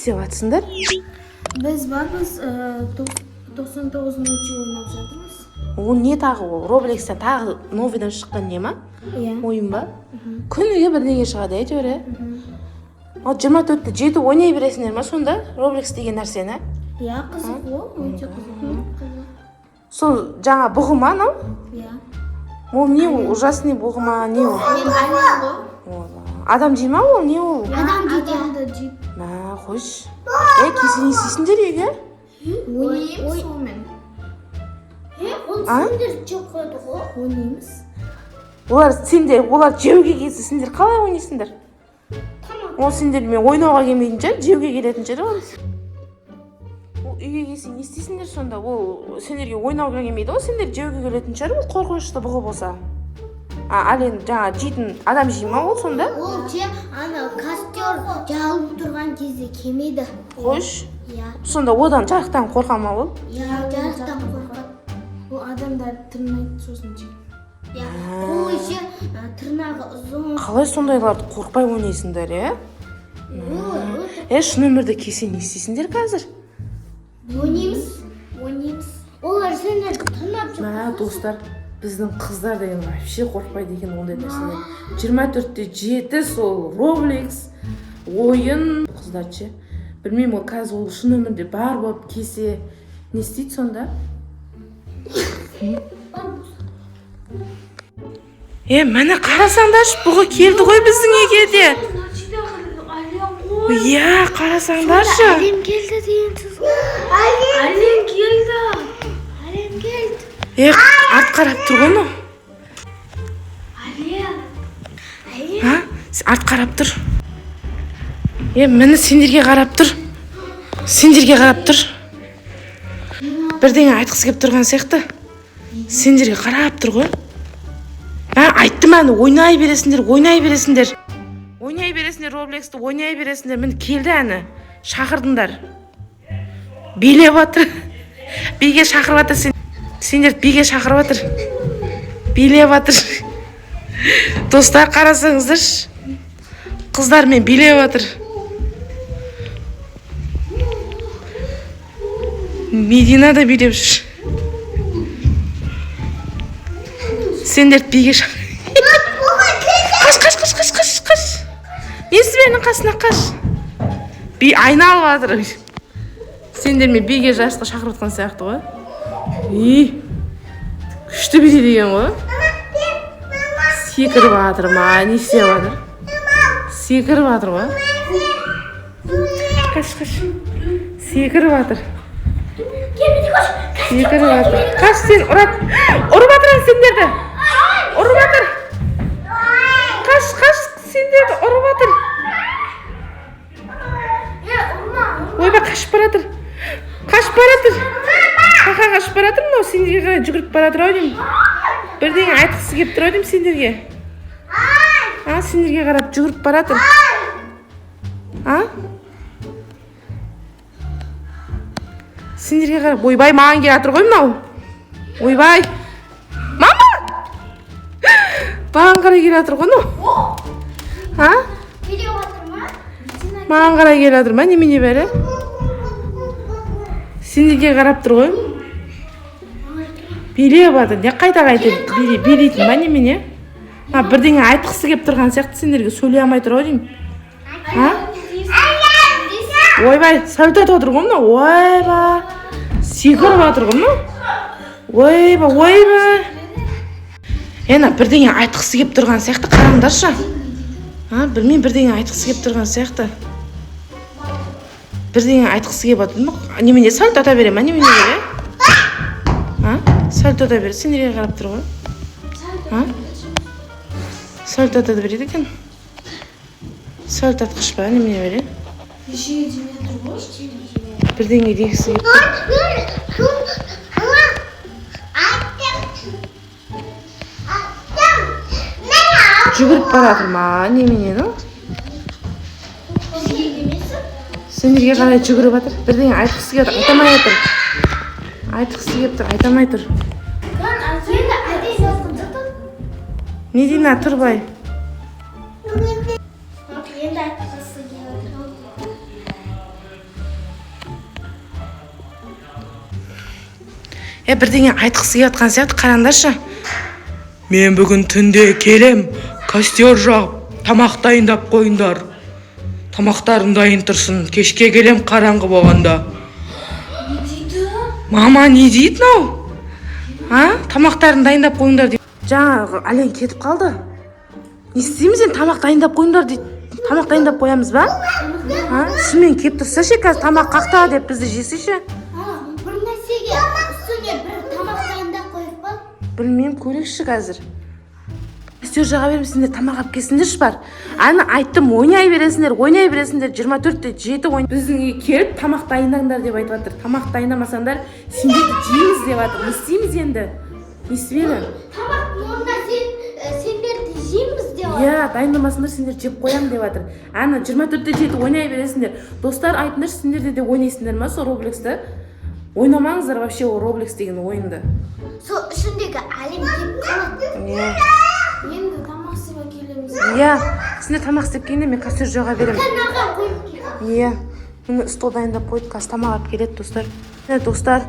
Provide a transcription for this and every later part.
Sevapsınдар? Biz barmiz 99-chi o'ynab жатырмыз. O ne tag'i o? Roblox'ta tag'i novidan chiqqan nima? Iya. O'yin ba? Kuniga birdenga chiqadi aytavera. O 24'te 7 o'ynay berasizlarmi sonda Roblox degan narsani? Iya, qiziq u, o'ta qiziq. Сол жаңа бұғыма, no? Iya. Ол не ол? Ужасный бұғыма, не ол? Адам жей ма ол, не ол? Адам жейді. Мә, қойш. Кесін естейсіңдер еге? Ойнаймыз сонымен. Оны сендер жеп қойды ғой. Ойнаймыз. Олар жеуге келсе, сендер қалай ойнайсыңдар? Ол сендермен ойнауға келмейтін шығар, жеуге келетін шығар ол. Ол үйге келсең не істейсіңдер сонда? Ол сендерге ойнауға келмейді ғой, сендер жеуге келетін шығар, ол қорқынышты бұғы болса. Ал енді жаңа жейтін адам жей ма ол сонда? Ол ана костер жағылып тұрған кезде келмейді. Қойш. Иә. Сонда одан жарықтан қорқа ма ол? Иә, жарықтан қорқады. Ол адамдар тырнайды сосын жейді. Иә, қолы ше тырнағы ұзын. Қалай сондайларды қорқпай ойнайсыңдар, шын өмірде келсе не істейсіңдер қазір? Ойнаймыз. Олар сендер тырнап жүр. Мә, достар, біздің қыздар деген вообще қорқпайды екен ондай нәрседен. 24-те 7 сол Roblox ойын қыздар ше. Білмеймін, ол қазір ол шын өмірде бар болып келсе не істейді сонда? Міне қарасаңдаршы, бұғы келді ғой біздің үйге де. Иә, қарасаңдаршы. Әлем келді дейінсіз ғой. Әлем келді. Арт қарап тұр ғой, но. Әлем. Арт қарап тұр. Міне сендерге қарап тұр. Бірдеңе айтқысы кеп тұрған сияқты. Сендерге қарап тұр ғой. Айттым әні, ойнай бересіңдер. Roblox'ты ойнай бересіңдер. Міне келді әні. Шақырдыңдар. Билеп атыр. Биге шақырып атыр. Сендер биге шақырып атыр. Билеп атыр. Достар, қарасаңыздар. Қыздармен билеп атыр. Медина да билеп жүр. Сендер биге шақыр. Қаш. Несі менің қасына қаш. Би айналып атыр. Сендер мен биге жасқа шақырып отқан сияқты ғой. Күшті биде деген ғой. Секіріп атыр ма, не істеп атыр? Секіріп атыр ғой. Қаш. Секіріп атыр. Қаш, сен ұрып атырын сендерді. Ұрып атыр. Қаш, сендерді ұрып атыр. Ойба, қашып баратыр. Қашып баратыр, но сендерге қарай жүгіріп баратыр ау деймін. Бірдеңе айтқысы кеп тұр ау деймін сендерге. Сендерге қарап жүгіріп баратыр. Сендерге қарап, ойбай, маған кел атыр ғой мынау. Ойбай. Мама! Маған қарай кел атыр ғой мынау. Маған қарай кел атыр ма, немене бәрі? Сендерге қарап тұр ғой. Билеп атыр. Не қайта билейтін ба, немене? Бірдеңе айтқысы кеп тұрған сияқты сендерге сөйлей алмай тұр ау деймін. Ойбай, сәлтат отыр ғой мынау. Ойба. Секіріп атыр ғой мынау. Ойба. Бірдеңе айтқысы кеп тұрған сияқты, қараңдаршы. Білмеймін, бірдеңе айтқысы кеп тұрған сияқты. Бірдеңе айтқысы кеп атыр ма? Немене сәлт ата бере ма? Немене бере? Сәлт ата бере, сендерге қарап тұр ғой. Сәлт ата береді екен. Сәлт атқыш па, немене бере? Бірдеңе дегісі кеп тұр. Жүгіріп баратыр ма, немене, ну? Сендерге қарай жүгіріп атыр. Бірдеңе айтқысы кеп тұр, айтамай тұр. Медина, тұрбай. Бірдеңе айтқысы келіп жатқан сияқты, қараңдаршы. Мен бүгін түнде келем, костер жағып, тамақ дайындап қойыңдар. Тамақтарың дайын тұрсын, кешке келем қараңғы болғанда. Не дейді? Мама, не дейді мынау? Тамақтарын дайындап қойыңдар дейді. Жаңағы Ален кетіп қалды. Не істейміз енді, тамақ дайындап қойыңдар дейді. Тамақ дайындап қоямыз ба? Шынымен келіп тұрса ше, қазір тамақ қақта деп бізді жесе ше. Бір нәрсеге үстіне бір тамақ дайындап қойып па? Білмеймін, көрейікші қазір. Костер жаға беріп сендер тамақ алып келсіңдерші бар. Аны айттым, ойнай бересіңдер, 24-те 7 ойын. Біздің үйге келіп тамақ дайындаңдар деп айтып жатыр. Тамақ дайындамасаңдар сендерді жейміз деп жатыр. Не істейміз енді? Не істеймін? Тамақ орнына сендерді жейміз деп жатыр. Иә, дайындамасыңдар сендер жеп қоям деп жатыр. Аны 24-те 7 ойнай бересіңдер. Достар, айтыңдаршы, сендерде де ойнайсыңдар ма сол Роблексті? Ойнамаңыздар вообще ол Roblox деген ойынды. Сол ішіндегі әлем келіп қалады. Енді тамақ істеп әкелеміз. Иә, сендер тамақ істеп келгенде мен костер жаға беремін. Канаға қойып келемін. Иә, міне стол дайындап қойдық, қазір тамақ алып келеді достар. Достар,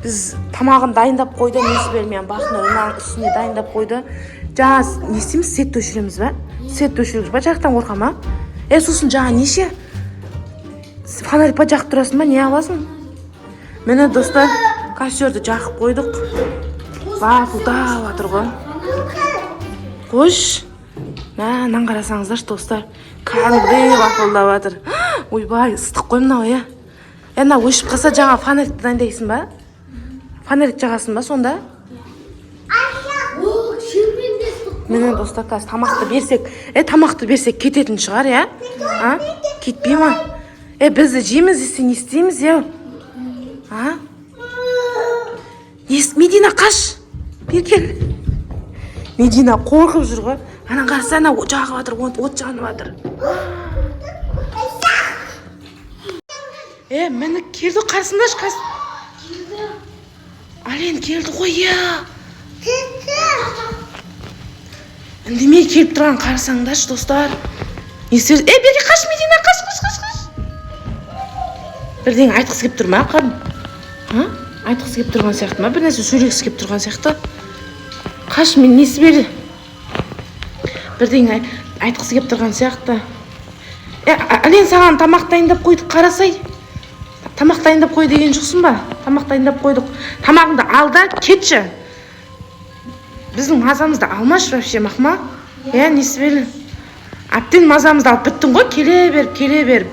біз тамағын дайындап қойды, несі бермеймін, бақыны үстіне дайындап қойды. Жаңа не істейміз, сет өшіреміз ба? Сет өшіреміз ба, жақтан қорқа ма? Сосын жаңа неше? Фонарь па жақып тұрасың ба, не аласың? Міне достар, костерді жақып қойдық. Бақылдап жатыр ғой. Қош. Нан қарасаңыздаршы достар. Кәдімгідей бақылдап жатыр. Ойбай, ыстық қой мынау, иә. Мынау өшіп қалса жаңа фонарикті дайындайсың ба? Фонарик жағасың ба сонда? Міне достар, қазір тамақты берсек кететін шығар, иә? Кетпей ма? Бізді жейміз десе не істейміз, иә? Медина, қаш! Бер кел. Медина қорқып жүр ғой. Ана қараса, ана жағып жатыр, от жанып жатыр. Мені келді, қарсындашы қас. Ален келді ғой, иә. Үндемей келіп тұрған қарсаңдашы, достар. Берге қаш, Медина, қаш. Бірдеңе айтқысы келіп тұр ма, қадым? Айтқысы келіп тұрған сияқты ма? Бір нәрсе сөйлегісі келіп тұрған сияқты. Қаш, мен несі берді? Бірдеңе айтқысы келіп тұрған сияқты. Ален, саған тамақ дайындап қойдық, қарасай. Тамақ дайындап қой деген жоқсың ба? Тамақ дайындап қойдық. Тамағыңды ал да кетші. Біздің мазамызды алмашы вообще, мақма. Несі берді? Әптен мазамызды алып біттің ғой, келе беріп.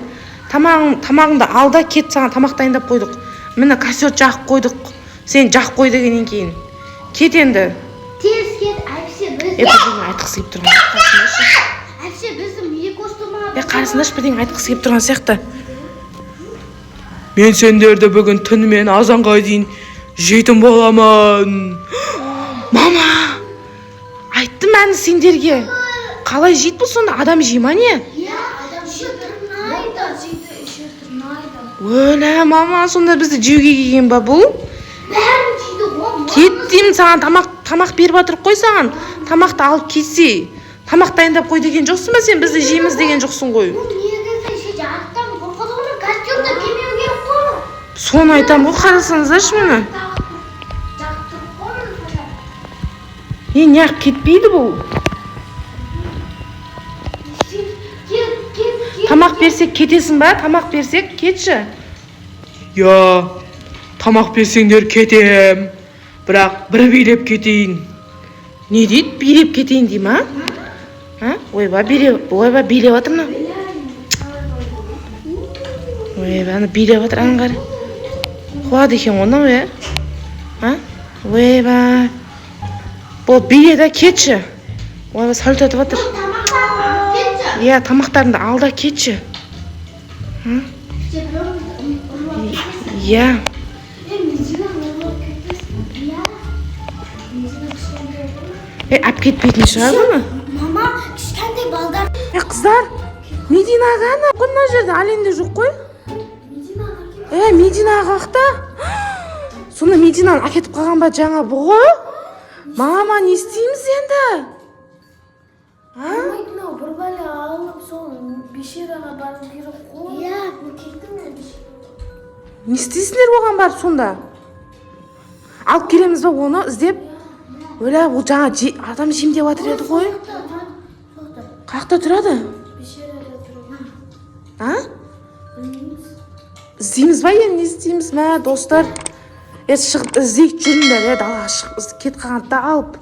Тамағыңды ал да кет, саған тамақ дайындап қойдық. Міне костер жағып қойдық. Сен жақ қой дегеннен кейін. Кет енді. Тез кет, әпше біз. Бірдеңе айтқысы келіп тұрған сияқты. Әпше біздің үйге костюмға. Қарсындашы, бірдеңе айтқысы келіп тұрған сияқты. Мен сендерді бүгін түнімен азанға дейін жейтін боламын. Мама! Айттым әні сендерге. Қалай жейді бұл сонда? Адам жей ма не? Өлә, мама, сонда бізді жеуге келген ба бұл? Бәрін жейді ғой. Кеттім, саған тамақ беріп жатыр қой саған. Тамақты алып кетсе. Тамақ дайындап қой деген жоқсың ба сен? Бізді жейміз деген жоқсың ғой. Соны айтам ғой, қарасаңыздаршы мені. Неғып кетпейді бұл? Тамақ берсек кетесің ба? Тамақ берсек кетші. Я, тамақ берсеңдер кетем. Бірақ бір билеп кетейін. Не дейді? Билеп кетейін дей ма? Ойба, билеп жатыр ма? Ойба, аны билеп жатыр, аны қара. Қуады екен оны, Ойба. Бұл биледі, кетші. Ойба, сәлтетіп жатыр. Тамақтарыңды ал да кетші. Әп кетпейтін шығар бұны? Мама, кішкентай балдар. Қыздар, Медина ғана құнна жерде, Аленде жоқ қой. Медина қақта. Соны Мединаны әкетіп қалған ба жаңа бұғы? Мама, не істейміз енді? Мама, бір бәле алып сол бешераға барып керек қой. Кеттім мен бешераға. Не істейсіңдер оған барып сонда? алып келеміз ба оны іздеп? Өлә, ол жаңа адам жеймін деп жатыр еді ғой. Қақта тұрады? А? Іздейміз ба енді, не іздейміз мә, достар? Шығып іздейік жүріңдер, далаға шығып кет қалғанда алып.